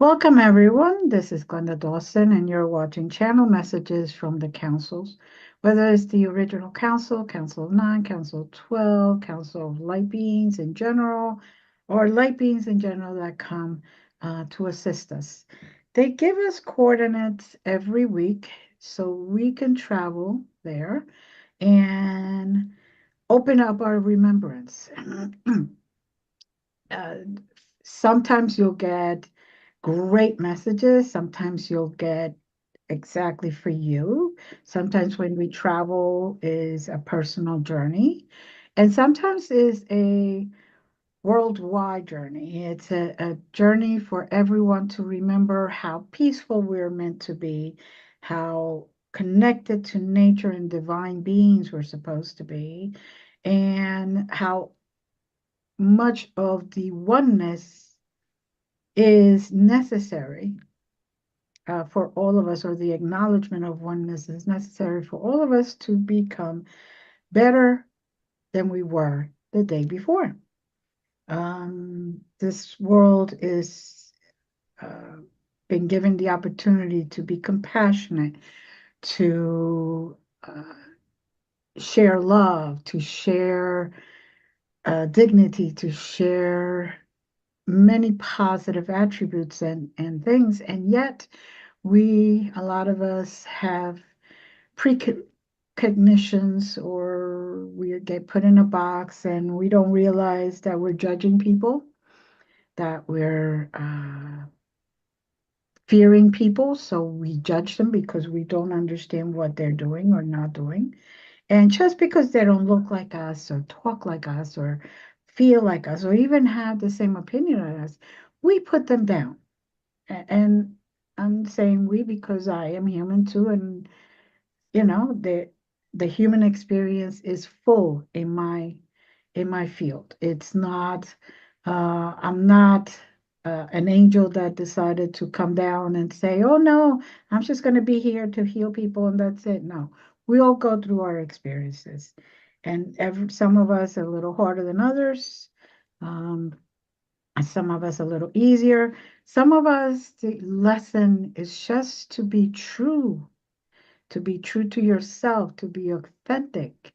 Welcome, everyone. This is Glenda Dawson, and you're watching Channel Messages from the Councils, whether it's the original Council, Council of Nine, Council of 12, Council of Light Beings in general, or light beings in general that come to assist us. They give us coordinates every week so we can travel there and open up our remembrance. uh, Sometimes you'll get great messages. Sometimes you'll get exactly for you. Sometimes when we travel is a personal journey, and sometimes is a worldwide journey. It's a journey for everyone to remember how peaceful we're meant to be, how connected to nature and divine beings we're supposed to be, and how much of the oneness is necessary for all of us, or the acknowledgement of oneness is necessary for all of us to become better than we were the day before. This world is uh, been given the opportunity to be compassionate, to share love, to share dignity, to share many positive attributes and things. And yet, a lot of us have precognitions, or we get put in a box and we don't realize that we're judging people, that we're fearing people. So we judge them because we don't understand what they're doing or not doing. And just because they don't look like us or talk like us or feel like us or even have the same opinion as us, we put them down. And I'm saying we because I am human too. And, the human experience is full in my field. It's not, I'm not an angel that decided to come down and say, oh no, I'm just going to be here to heal people and that's it. No, we all go through our experiences. And some of us are a little harder than others. Um, and some of us a little easier. Some of us, the lesson is just to be true to yourself, to be authentic.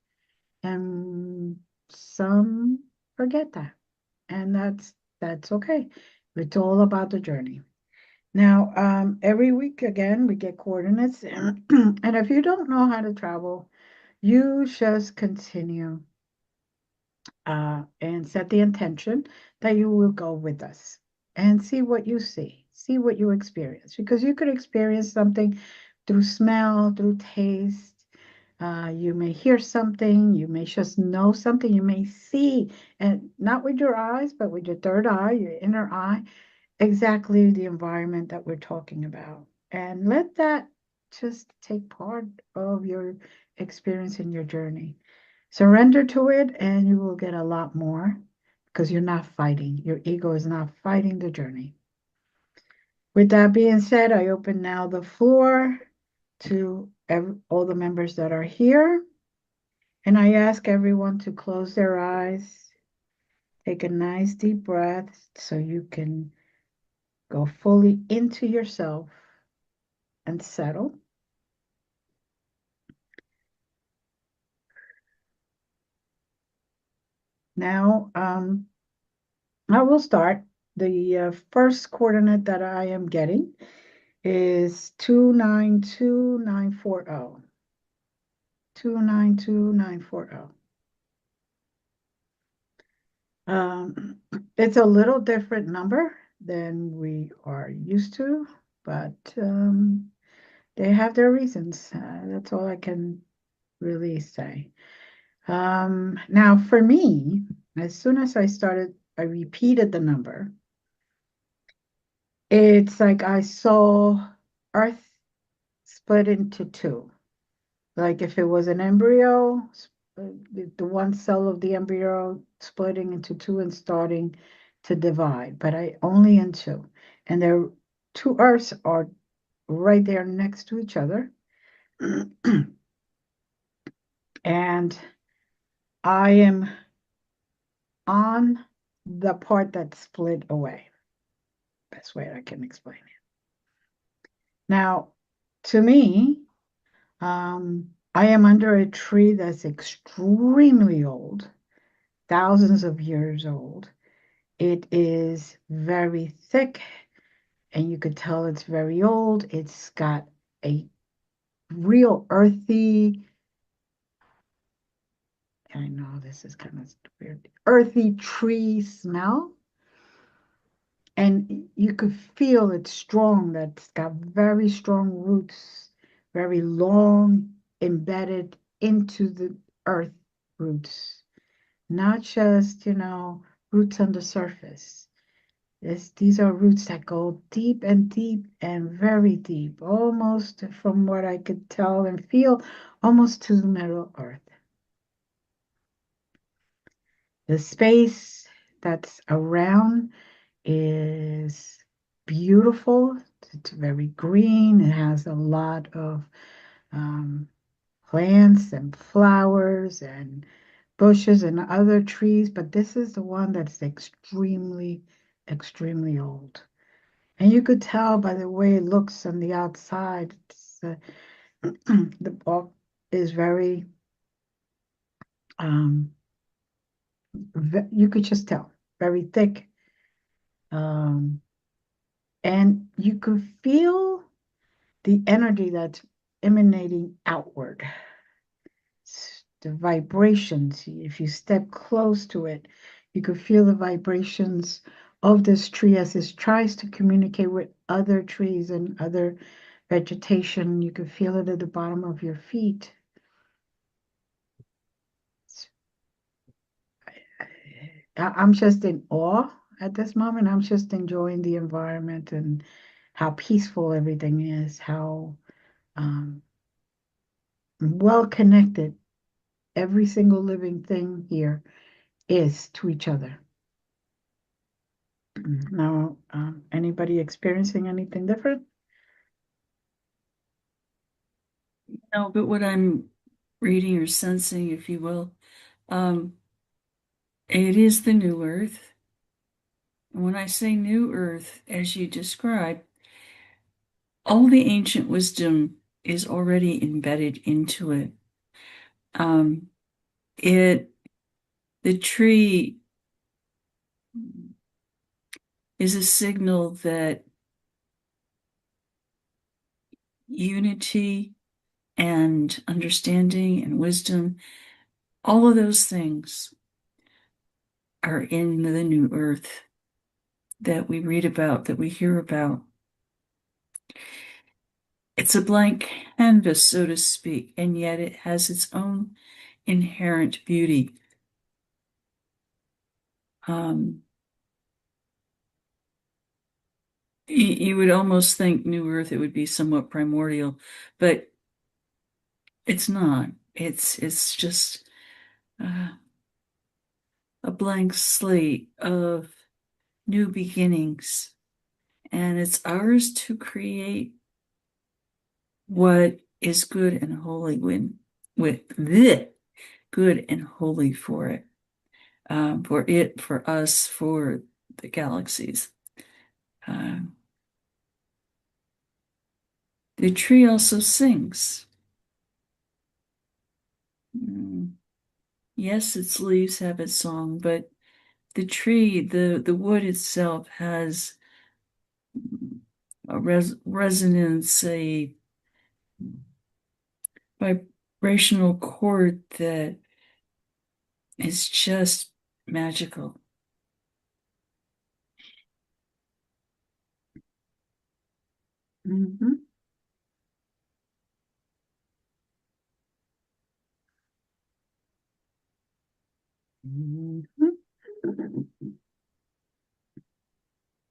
And some forget that. And that's okay. It's all about the journey. Now, every week again, we get coordinates. And if you don't know how to travel, you just continue and set the intention that you will go with us and see what you see what you experience. Because you could experience something through smell, through taste. You may hear something, you may just know something, you may see, and not with your eyes, but with your third eye, your inner eye, exactly the environment that we're talking about. And let that just take part of your experience in your journey. Surrender to it, and you will get a lot more because you're not fighting. Your ego is not fighting the journey. With that being said, I open now the floor to all the members that are here. And I ask everyone to close their eyes, take a nice deep breath so you can go fully into yourself and settle. Now, I will start. The first coordinate that I am getting is 292940. 292940. It's a little different number than we are used to, but they have their reasons. That's all I can really say. Now, for me, as soon as I repeated the number. It's like I saw Earth split into two. Like if it was an embryo, the one cell of the embryo splitting into two and starting to divide, but I only in two. And their two Earths are right there next to each other. And I am on the part that split away. Best way I can explain it. Now, to me, I am under a tree that's extremely old, thousands of years old. It is very thick, and you could tell it's very old. It's got a real earthy, I know this is kind of weird, earthy tree smell. And you could feel it's strong, that's got very strong roots, very long, embedded into the earth roots, not just, roots on the surface. These are roots that go deep and deep and very deep, almost from what I could tell and feel, almost to the Middle Earth. The space that's around is beautiful. It's very green. It has a lot of um, plants and flowers and bushes and other trees, but this is the one that's extremely, extremely old. And you could tell by the way it looks on the outside. The bark is very, um, you could just tell, very thick. Um, and you could feel the energy that's emanating outward. The vibrations, if you step close to it, you could feel the vibrations of this tree as it tries to communicate with other trees and other vegetation. You could feel it at the bottom of your feet. I'm just in awe at this moment. I'm just enjoying the environment and how peaceful everything is, how um, well connected every single living thing here is to each other. Now, anybody experiencing anything different? No, but what I'm reading or sensing, if you will, um, it is the new earth. And when I say new earth, as you describe, all the ancient wisdom is already embedded into it. Um, it the tree is a signal that unity and understanding and wisdom, all of those things are in the new earth that we read about, that we hear about. It's a blank canvas, so to speak, and yet it has its own inherent beauty. Um, you would almost think New Earth it would be somewhat primordial, but it's not. It's just uh, a blank slate of new beginnings, and it's ours to create what is good and holy with the good and holy for it, for us, for the galaxies. Um, the tree also sings. Mm, yes, its leaves have its song, but the tree, the wood itself has a resonance, a vibrational chord that is just magical. Mhm. Mhm.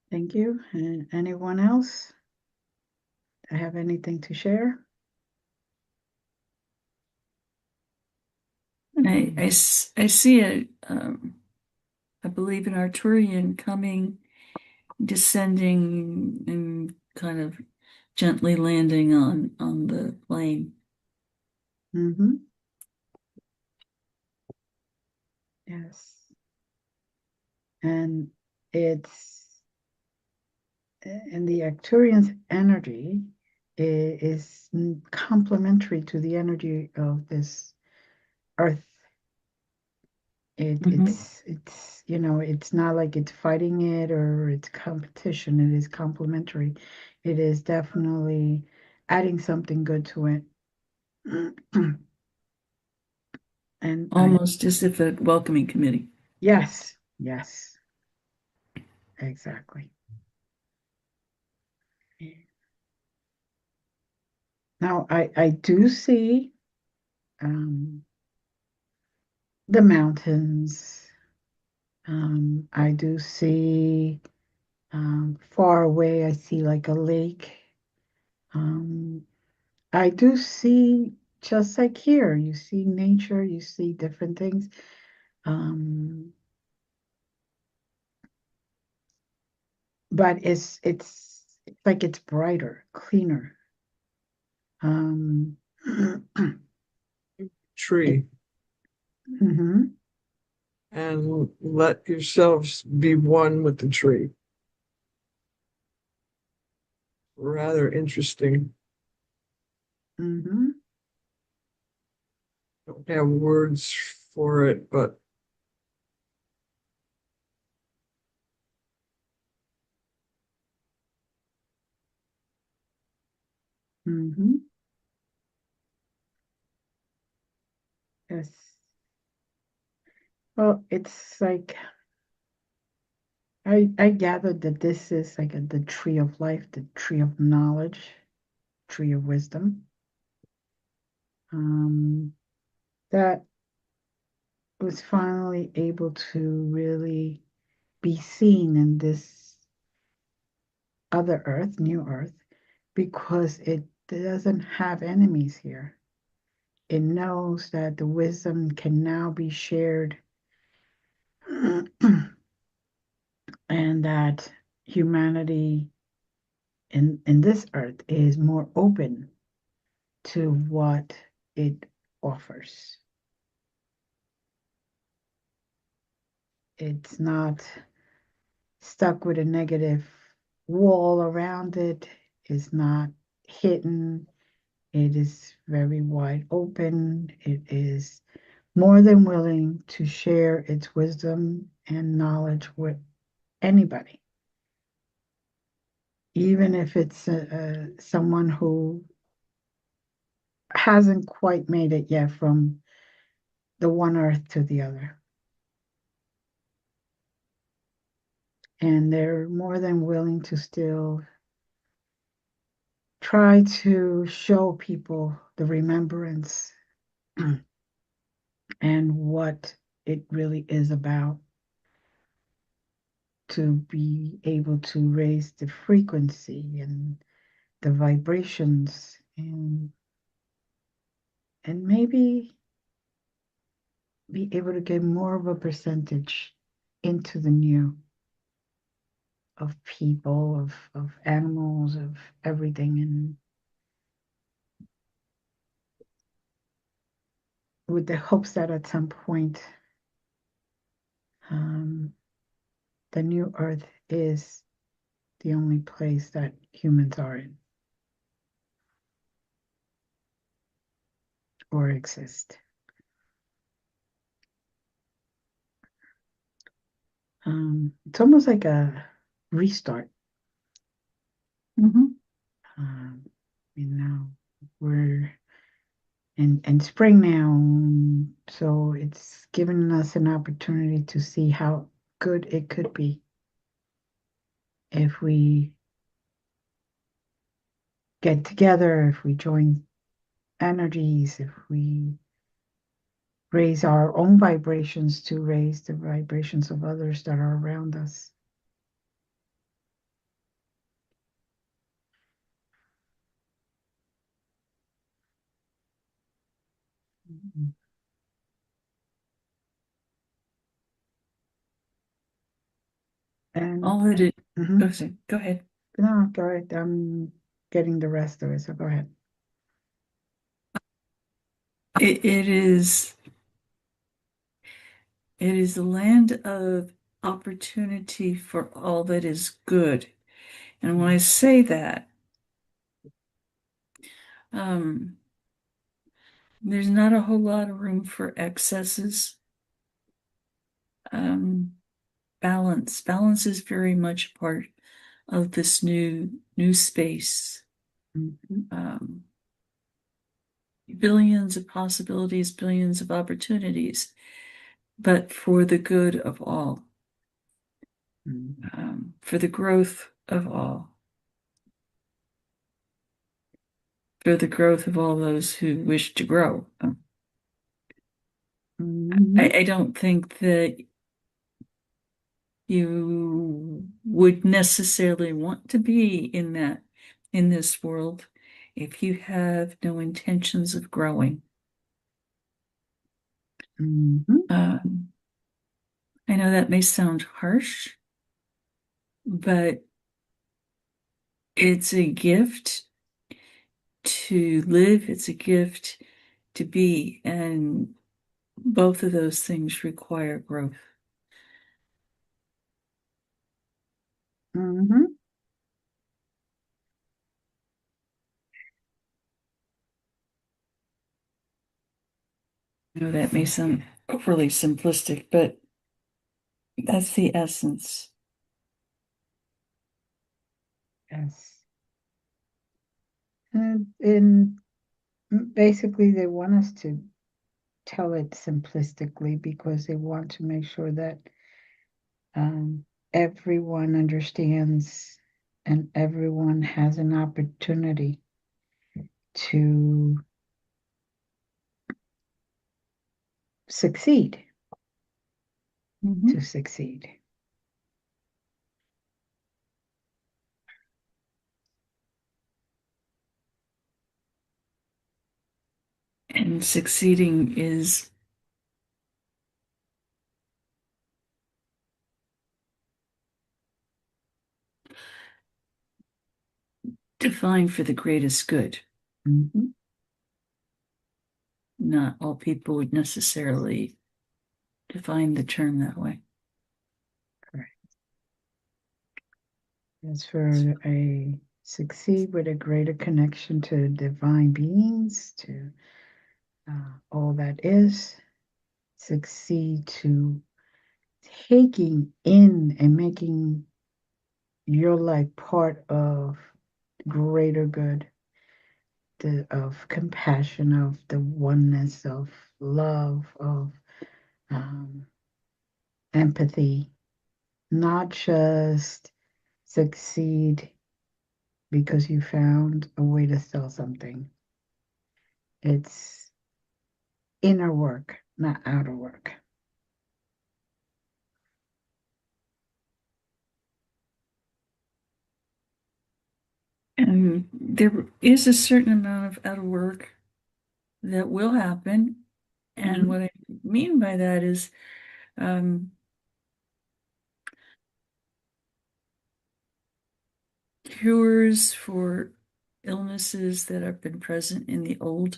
Thank you. And anyone else have anything to share? And I see it, I believe, an Arturian coming, descending, and kind of gently landing on the plane. Mm-hmm. Yes. And it's And the Arcturian's energy is complementary to the energy of this Earth. Mhm. It's it's not like it's fighting it or it's competition. It is complementary. It is definitely adding something good to it. And I Almost as if a welcoming committee. yes, yes, exactly. Now I do see um, the mountains. I do see far away. I see like a lake. Um, I do see just like here. You see nature. You see different things. Um, but it's like it's brighter, cleaner. Um, it, Tree mhm. and let yourselves be one with the tree. Rather interesting. Mm-hmm. Don't have words for it, but Mm-hmm. Yes. Well, it's like I gathered that this is like the tree of life, the tree of knowledge, tree of wisdom. Um, that was finally able to really be seen in this other earth, new earth, because it doesn't have enemies here. It knows that the wisdom can now be shared and that humanity in this earth is more open to what it offers. It's not stuck with a negative wall around it, it's not hidden, it is very wide open, it is more than willing to share its wisdom and knowledge with anybody, even if it's someone who hasn't quite made it yet from the one earth to the other. And they're more than willing to still try to show people the remembrance and what it really is about to be able to raise the frequency and the vibrations and maybe be able to get more of a percentage into the new of people, of animals, of everything, and with the hopes that at some point um, the new earth is the only place that humans are in or exist. It's almost like a restart. Mhm. Um, you know, we're in spring now, so it's given us an opportunity to see how good it could be if we get together, if we join energies, if we raise our own vibrations to raise the vibrations of others that are around us. And All that it, mhm. go ahead. No, go ahead. I'm getting the rest of it, so go ahead. It is it is a land of opportunity for all that is good. And when I say that, there's not a whole lot of room for excesses. Balance is very much part of this new space. Billions of possibilities, billions of opportunities, but for the good of all, for the growth of all, for the growth of all those who wish to grow. I don't think that you would necessarily want to be in this world if you have no intentions of growing. I know that may sound harsh, but it's a gift to live, it's a gift to be, and both of those things require growth. I know that may sound overly simplistic, but that's the essence. Yes. And basically, they want us to tell it simplistically because they want to make sure that everyone understands and everyone has an opportunity to succeed. To succeed. And succeeding is defined for the greatest good. Not all people would necessarily define the term that way. Correct. It's for a succeed with a greater connection to divine beings, to all that is, succeed to taking in and making your life part of greater good, of compassion, of the oneness, of love, of empathy, not just succeed because you found a way to sell something. It's inner work, not outer work. And there is a certain amount of outer work that will happen. And what I mean by that is cures for illnesses that have been present in the old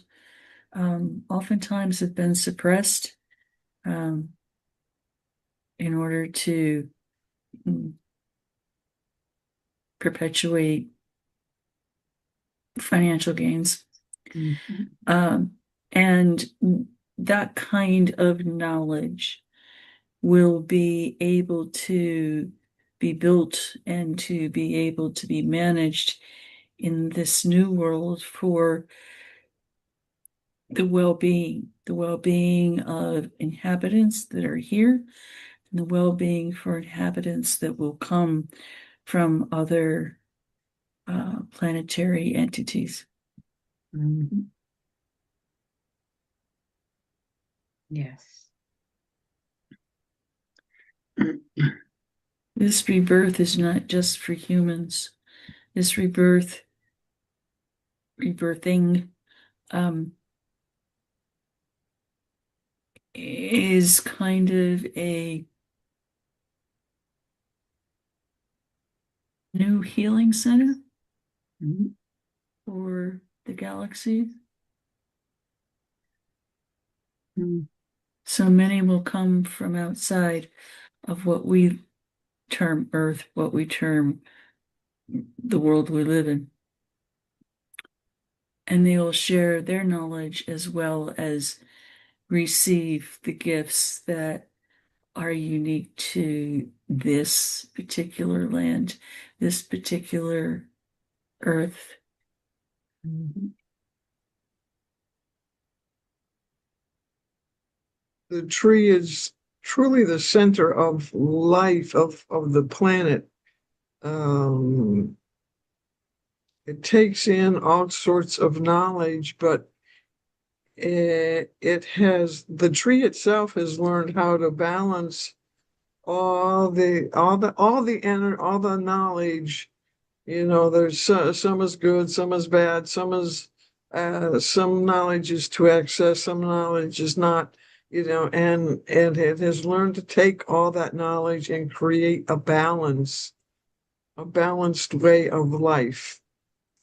oftentimes have been suppressed in order to perpetuate financial gains. And that kind of knowledge will be able to be built and to be able to be managed in this new world for the well-being of inhabitants that are here, and the well-being for inhabitants that will come from other planetary entities. Yes. This rebirth is not just for humans. This rebirthing, is kind of a new healing center for the galaxy. So many will come from outside of what we term Earth, what we term the world we live in. And they will share their knowledge as well as receive the gifts that are unique to this particular land, this particular earth. Mhm. The tree is truly the center of life of the planet. Um, it takes in all sorts of knowledge, but it has the tree itself has learned how to balance all the knowledge. You know, there's some is good, some is bad, some knowledge is to access, some knowledge is not, you know, and it has learned to take all that knowledge and create a balanced way of life.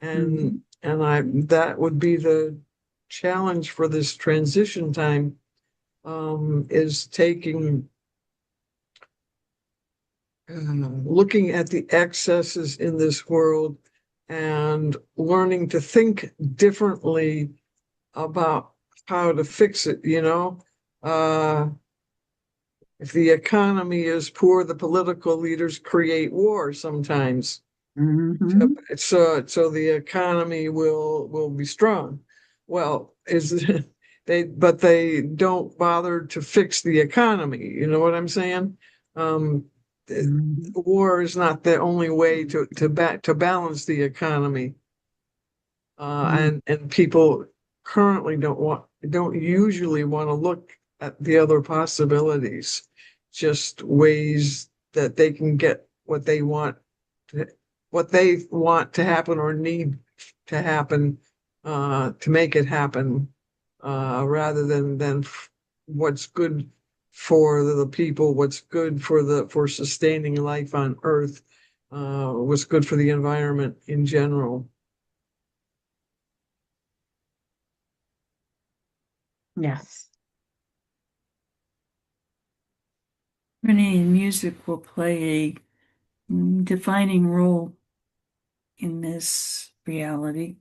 Mhm. And I that would be the challenge for this transition time, is taking looking at the excesses in this world and learning to think differently about how to fix it, you know. If the economy is poor, the political leaders create war sometimes. Mhm. So the economy will be strong. Well, is but they don't bother to fix the economy. You know what I'm saying? Um, Mhm. War is not the only way to balance the economy. Mhm. And people currently don't usually want to look at the other possibilities, just ways that they can get to, what they want to happen or need to happen, to make it happen, rather than what's good for the people, what's good for sustaining life on Earth, what's good for the environment in general. Yes. Renee, and music will play a defining role in this reality,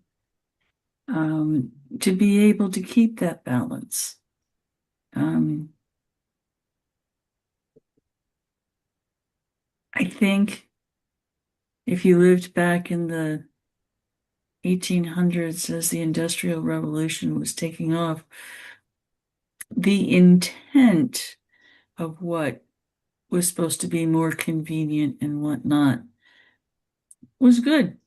to be able to keep that balance. Um, I think if you lived back in the 1800s as the Industrial Revolution was taking off, the intent of what was supposed to be more convenient and whatnot was good,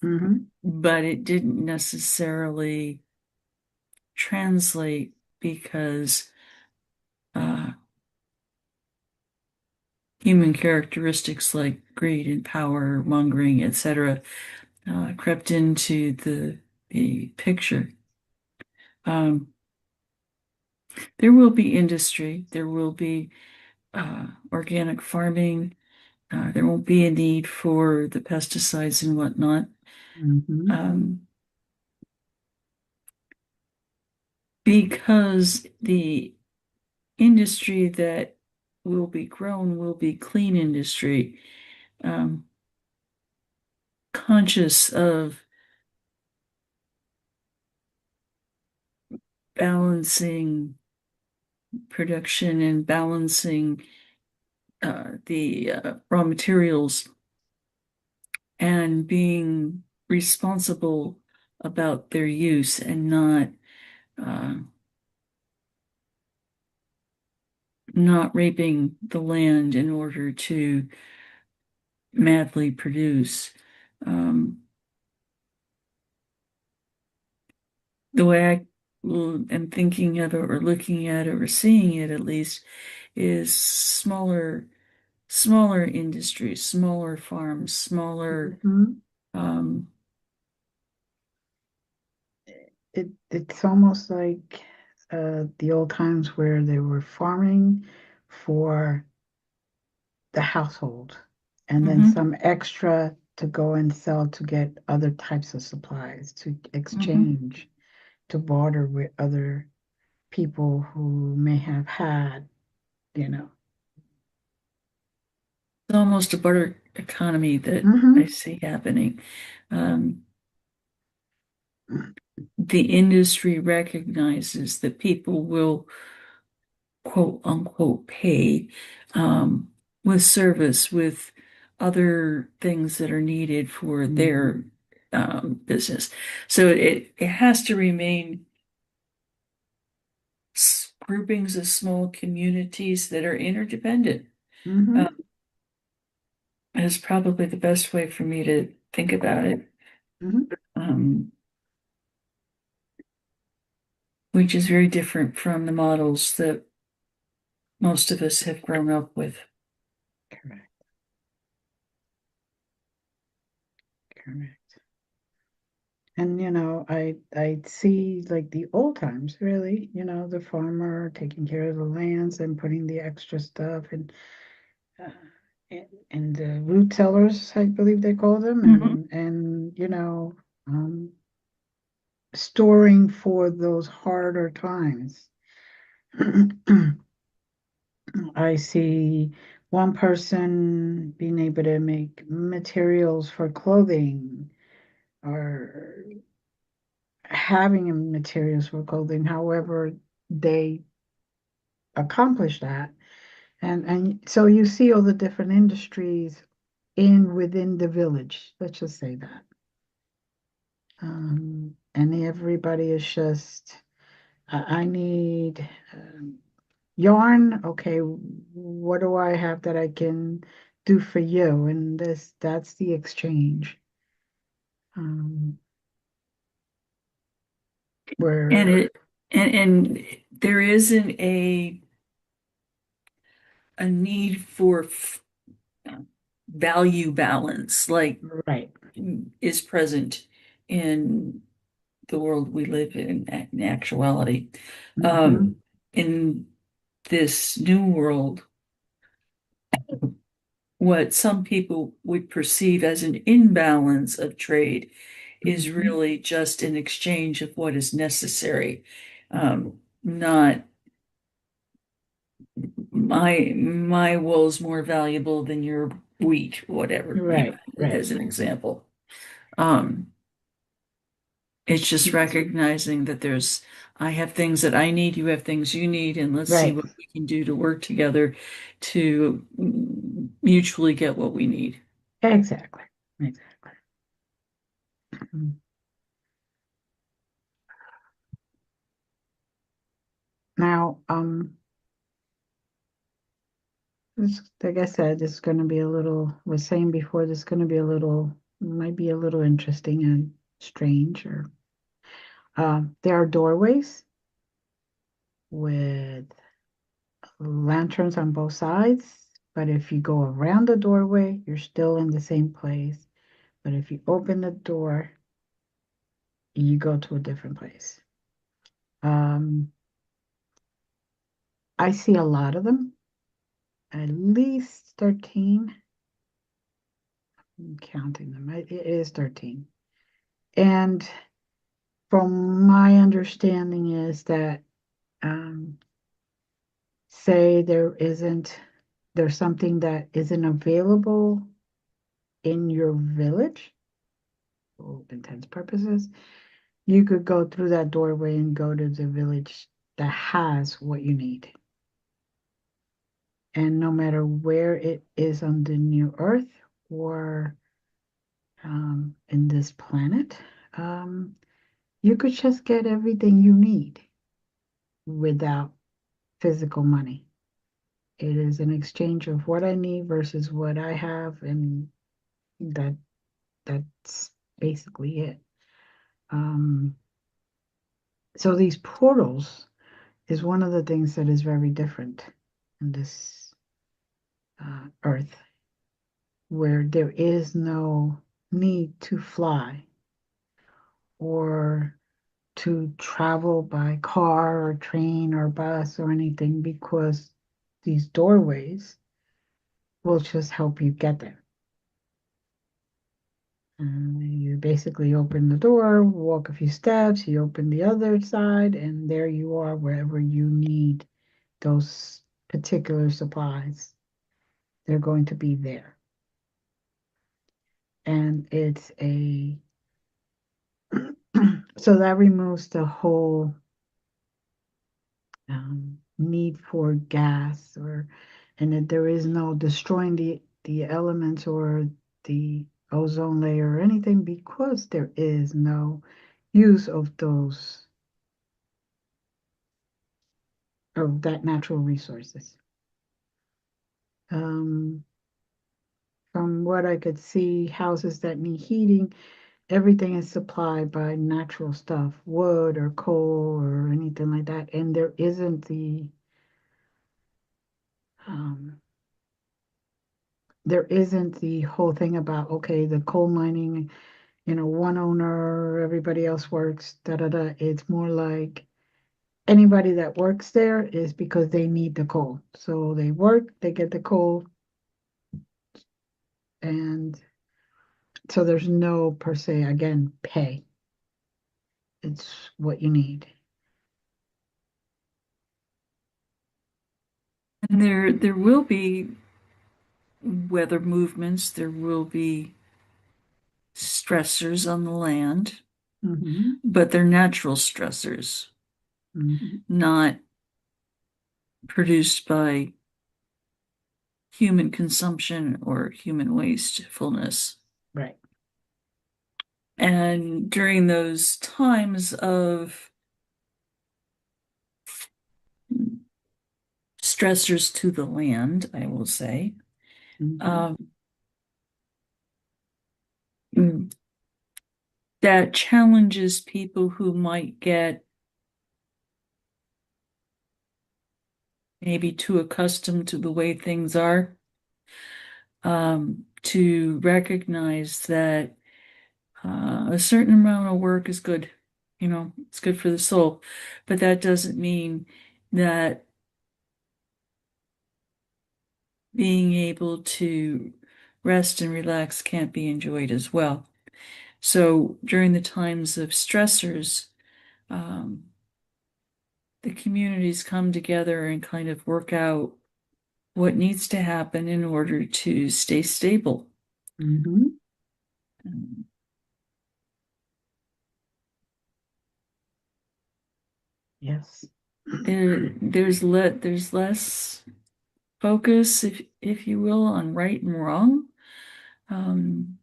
Mhm. but it didn't necessarily translate because uh, human characteristics like greed and power mongering, etc., crept into the picture. Um, there will be industry, there will be organic farming, there won't be a need for the pesticides and whatnot. Mhm. Um, because the industry that will be grown will be clean industry, um, conscious of balancing production and balancing the raw materials and being responsible about their use and uh, not raping the land in order to madly produce. Um, the way I am thinking of it or looking at it or seeing it at least is smaller industries, smaller farms, smaller Mhm. um, It's almost like the old times where they were farming for the household and then mhm, some extra to go and sell to get other types of supplies, to mhm. exchange, to barter with other people who may have had, you know. almost a barter economy that I Mm-hmm. see happening. Um, the industry recognizes that people will quote unquote pay with service, with other things that are needed for their business. So it has to remain groupings of small communities that are interdependent. Mm-hmm. Is probably the best way for me to think about it. Mm-hmm. Um, which is very different from the models that most of us have grown up with. Correct. Correct. And I see like the old times, really, the farmer taking care of the lands and putting the extra stuff uh, and the root tellers, I believe they call them, Mhm. and storing for those harder times. I see one person being able to make materials for clothing or having materials for clothing, however they accomplish that. And so you see all the different industries within the village, let's just say that. And everybody is just, I need yarn. Okay, what do I have that I can do for you? And that's the exchange. Um, And where it and there isn't a need for value balance like right. is present in the world we live in actuality. Hmm. Um, in this new world, what some people would perceive as an imbalance of trade is Hmm. really just an exchange of what is necessary, not my wool is more valuable than your wheat, whatever, Right, right. as an example. Um, it's just recognizing that I have things that I need, you have things you need, and let's see Right. what we can do to work together to mutually get what we need. Exactly. Exactly. Mhm. Now, like I said, this is going to be a little, was saying before, this is going to be might be a little interesting and strange. Or there are doorways with lanterns on both sides, but if you go around the doorway, you're still in the same place. But if you open the door, you go to a different place. Um, I see a lot of them, at least 13. I'm counting them. It is 13. And from my understanding is that say there's something that isn't available in your village for all intents purposes, you could go through that doorway and go to the village that has what you need. And no matter where it is on the new earth or in this planet, um, you could just get everything you need without physical money. It is an exchange of what I need versus what I have, and that that's basically it. Um, so these portals is one of the things that is very different in this earth, where there is no need to fly or to travel by car or train or bus or anything, because these doorways will just help you get there. You basically open the door, walk a few steps, you open the other side, and there you are wherever you need those particular supplies. they're going to be there. And it's so that removes the whole need for gas, and that there is no destroying the elements or the ozone layer or anything, because there is no use of that natural resources. From what I could see, houses that need heating, everything is supplied by natural stuff, wood or coal or anything like that. And there isn't um, the whole thing about, okay, the coal mining, one owner, everybody else works, da da da. It's more like anybody that works there is because they need the coal. So they work, they get the coal, and so there's no per se, again, pay. It's what you need. And there will be weather movements, there will be stressors on the land, Mm-hmm. but they're natural stressors, Mm-hmm. not produced by human consumption or human wastefulness. Right. And during those times of stressors to the land, I will say, Mm-hmm. mm, that challenges people who might get maybe too accustomed to the way things are, to recognize that a certain amount of work is good. It's good for the soul, but that doesn't mean that being able to rest and relax can't be enjoyed as well. So during the times of stressors, um, the communities come together and kind of work out what needs to happen in order to stay stable. Mm-hmm. Um, Yes. there's less focus, if you will, on right and wrong, um,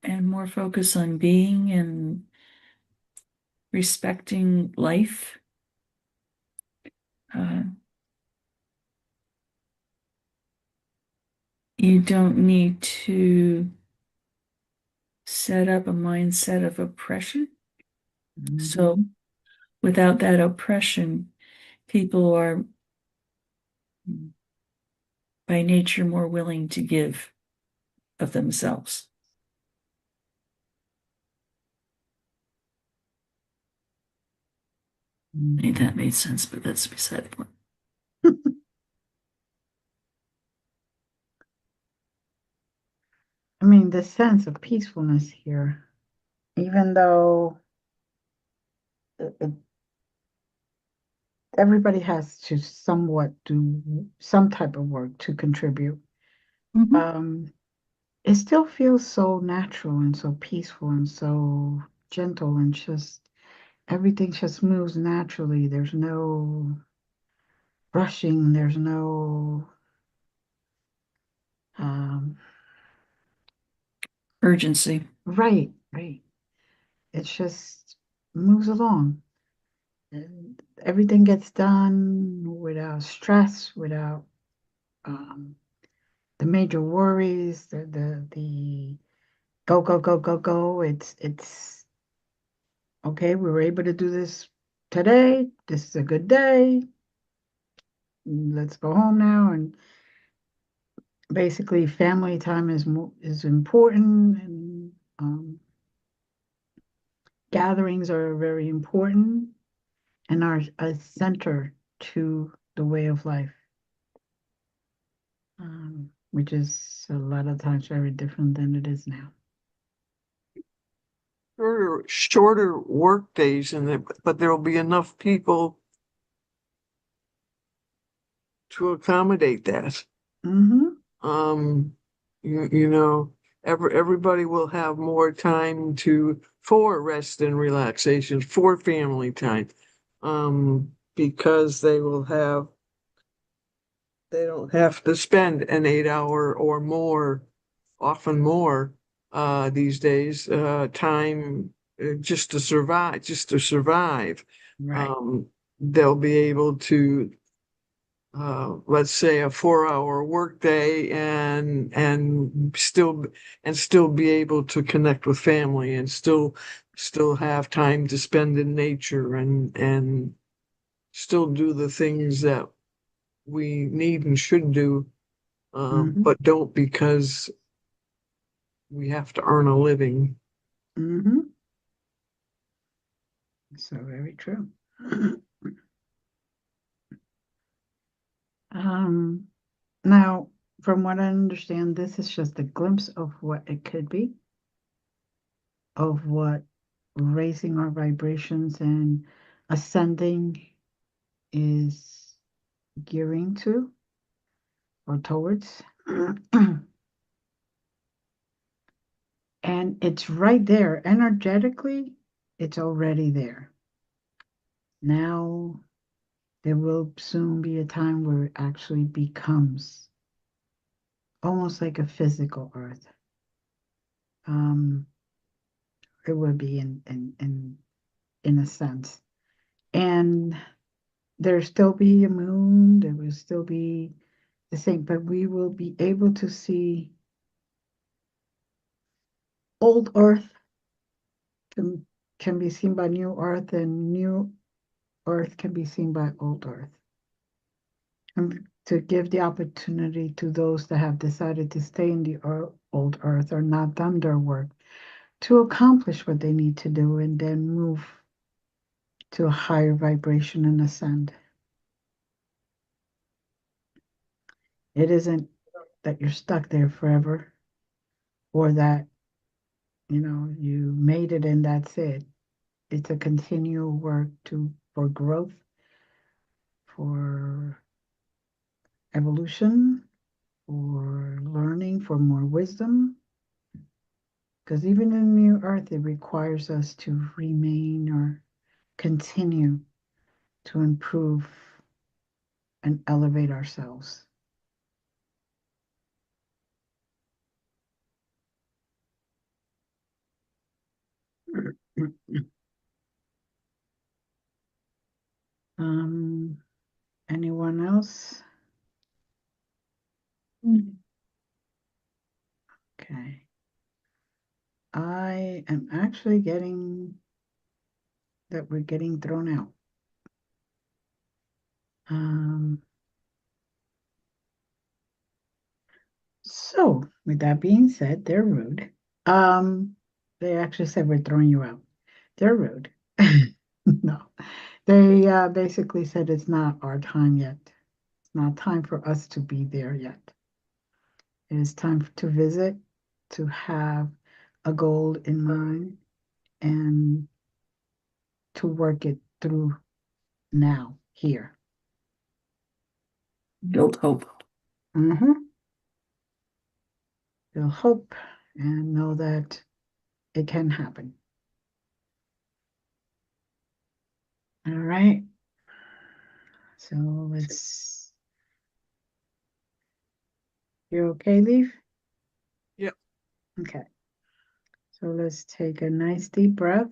and more focus on being and respecting life. Uh, you don't need to set up a mindset of oppression. So Mm-hmm. without that oppression, people are by nature more willing to give of themselves. I think that made sense, but that's beside the point. I mean, the sense of peacefulness here, even though everybody has to somewhat do some type of work to contribute, Mhm. it still feels so natural and so peaceful and so gentle, and just everything just moves naturally. There's no rushing, there's no um, Urgency. right. It just moves along. And everything gets done without stress, without um, the major worries, the go. It's okay. We were able to do this today. This is a good day. Let's go home now. And basically, family time is important, and gatherings are very important and are a center to the way of life. Which is a lot of times very different than it is now. Shorter work days, but there will be enough people to accommodate that. Mm-hmm. You know, everybody will have more time for rest and relaxation, for family time, because they don't have to spend an 8 hour or more, often more, these days, time just to survive. Right. They'll be able to, let's say, a 4 hour workday and still be able to connect with family and still have time to spend in nature and still do the things that we need and should do, Mm-hmm. but don't because we have to earn a living. Mm-hmm. So very true. Um, Now, from what I understand, this is just a glimpse of what it could be, of what raising our vibrations and ascending is gearing to or towards. And it's right there. Energetically, it's already there. Now, there will soon be a time where it actually becomes almost like a physical earth. Um, it would be in a sense. And there still be a moon, there will still be the same, but we will be able to see old Earth can, can be seen by new Earth, and new Earth can be seen by old Earth. And to give the opportunity to those that have decided to stay in the old Earth or not done their work to accomplish what they need to do and then move to a higher vibration and ascend. It isn't that you're stuck there forever or that you made it and that's it. It's a continual work for growth, for evolution, for learning, for more wisdom. Because even in New Earth, it requires us to remain or continue to improve and elevate ourselves. Um, Anyone else? Okay. I am actually getting that we're getting thrown out. Um, so with that being said, they're rude. They actually said we're throwing you out. They're rude. No, they basically said it's not our time yet. It's not time for us to be there yet. It is time to visit, to have a goal in mind, and to work it through now, here. Build hope. Mm-hmm. Feel hope and know that it can happen. All right. So let's. You okay, Leaf? Yep. Okay. So let's take a nice deep breath.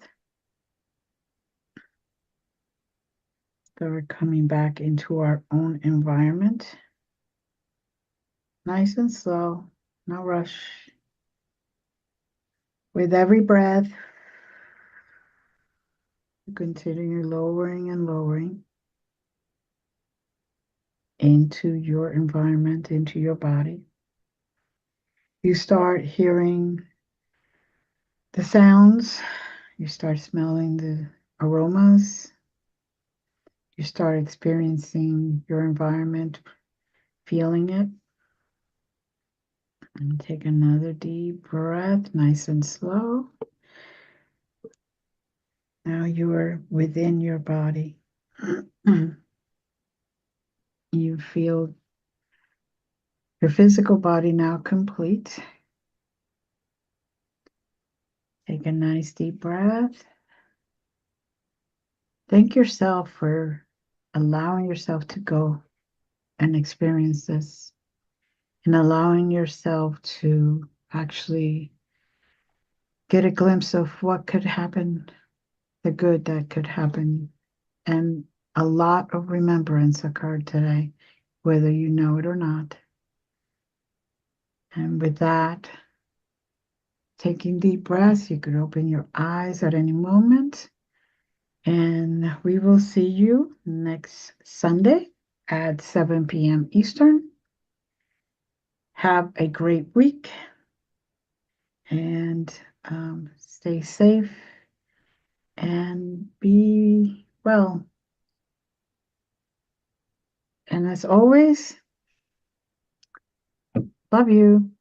Start coming back into our own environment. Nice and slow, no rush. With every breath, you continue lowering and lowering into your environment, into your body. You start hearing the sounds, you start smelling the aromas, you start experiencing your environment, feeling it. And take another deep breath, nice and slow. Now you are within your body. You feel Your physical body now complete. Take a nice deep breath. Thank yourself for allowing yourself to go and experience this, and allowing yourself to actually get a glimpse of what could happen, the good that could happen. And a lot of remembrance occurred today, whether you know it or not. And with that, taking deep breaths, you could open your eyes at any moment. And we will see you next Sunday at 7 p.m. Eastern. Have a great week and stay safe and be well. And as always, love you.